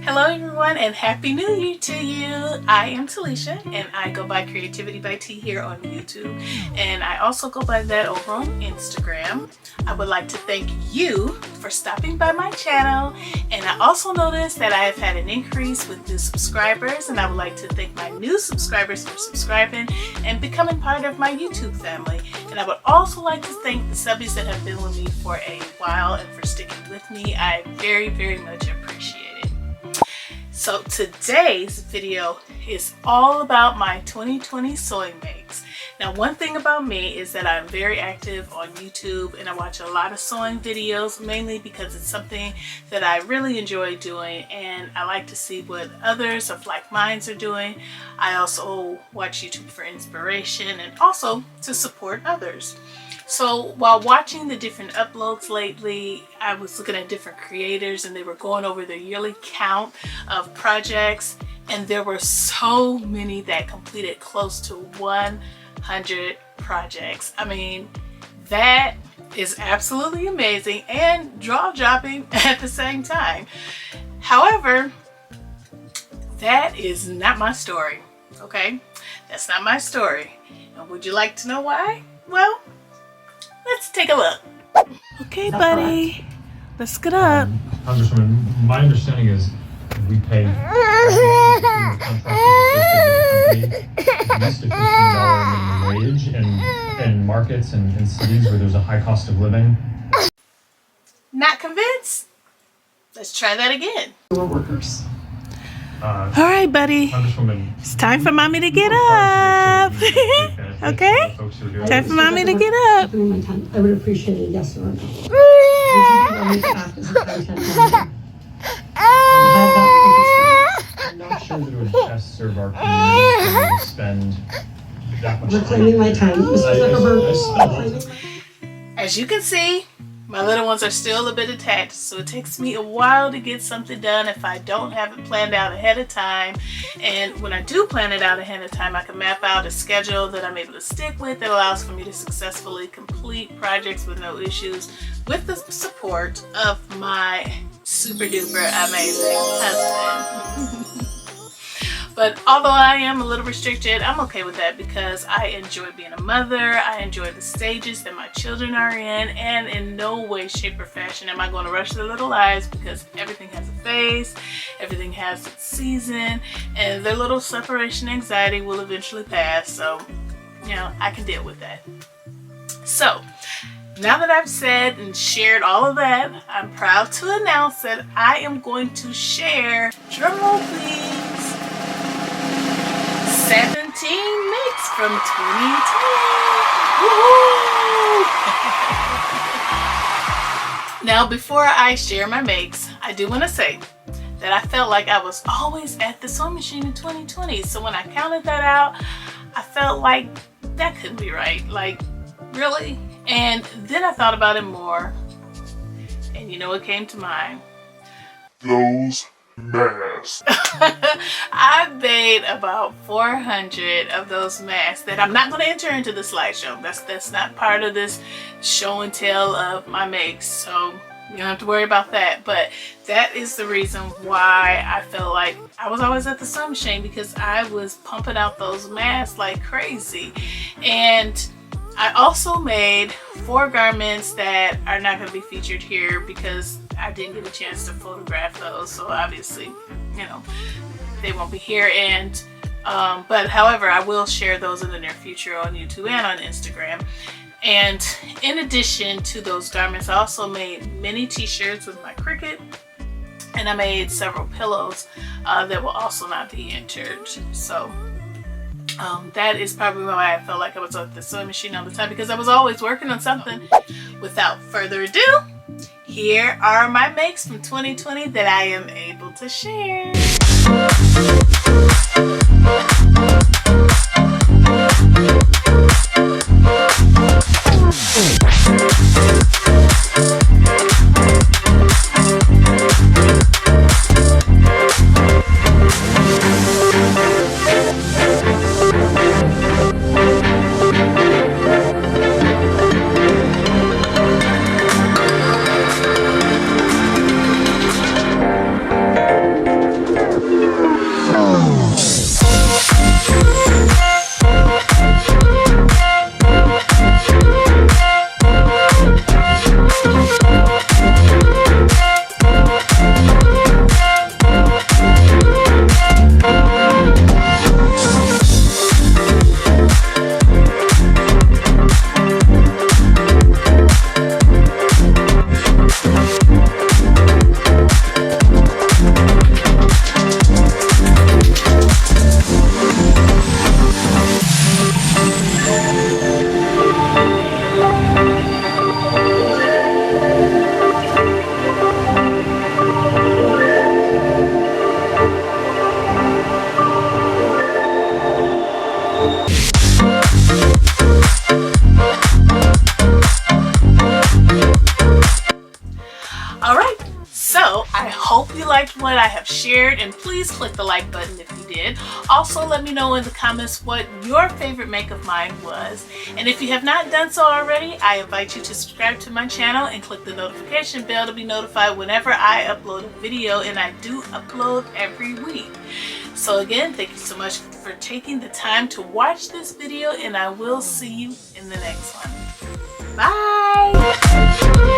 Hello everyone and Happy New Year to you. I am Talisha and I go by CreativiTeeByT here on YouTube, and I also go by that over on Instagram. I would like to thank you for stopping by my channel, and I also noticed that I have had an increase with new subscribers, and I would like to thank my new subscribers for subscribing and becoming part of my YouTube family. And I would also like to thank the subbies that have been with me for a while and for sticking with me. I very much appreciate it. So today's video is all about my 2020 sewing makes. Now, one thing about me is that I'm very active on YouTube and I watch a lot of sewing videos, mainly because it's something that I really enjoy doing and I like to see what others of like minds are doing. I also watch YouTube for inspiration and also to support others. So while watching the different uploads lately, I was looking at different creators and they were going over their yearly count of projects, and there were so many that completed close to 100 projects. I mean, that is absolutely amazing and jaw-dropping at the same time. However, that is not my story, okay? That's not my story. And would you like to know why? Well, let's take a look. Okay, buddy, let's get up. Congresswoman, my understanding is we pay at least a $15 minimum wage in markets and in cities where there's a high cost of living. Not convinced? Let's try that again. Workers. All right, buddy. Congresswoman, It's time for mommy to get up. Okay? Time for mommy to get up. I would appreciate a yes or a no. Would you allow me to act as a content manager? I'm not sure that it would best serve our community to spend that much time. Reclaiming my time. Mr. Zuckerberg. As you can see, my little ones are still a bit attached, so it takes me a while to get something done if I don't have it planned out ahead of time. And when I do plan it out ahead of time, I can map out a schedule that I'm able to stick with that allows for me to successfully complete projects with no issues, with the support of my super duper amazing husband. But although I am a little restricted, I'm okay with that because I enjoy being a mother. I enjoy the stages that my children are in, and in no way, shape, or fashion am I going to rush their little lives, because everything has a phase, everything has its season, and their little separation anxiety will eventually pass. So, you know, I can deal with that. So, now that I've said and shared all of that, I'm proud to announce that I am going to share, drumroll please, 17 makes from 2020. Woohoo! Now, before I share my makes, I do want to say that I felt like I was always at the sewing machine in 2020. So when I counted that out, I felt like that couldn't be right. Like, really? And then I thought about it more, and you know what came to mind? Those masks. I made about 400 of those masks that I'm not going to enter into the slideshow. That's not part of this show and tell of my makes, so you don't have to worry about that. But that is the reason why I felt like I was always at the sewing machine, because I was pumping out those masks like crazy. And I also made 4 garments that are not going to be featured here because I didn't get a chance to photograph those, so obviously, you know, they won't be here. And but however, I will share those in the near future on YouTube and on Instagram. And in addition to those garments, I also made mini t-shirts with my Cricut, and I made several pillows that will also not be entered. So that is probably why I felt like I was at the sewing machine all the time, because I was always working on something. Without further ado, here are my makes from 2020 that I am able to share. liked what I have shared, and please click the like button if you did. Also, let me know in the comments what your favorite make of mine was. And if you have not done so already, I invite you to subscribe to my channel and click the notification bell to be notified whenever I upload a video, and I do upload every week. So again, thank you so much for taking the time to watch this video, and I will see you in the next one. Bye!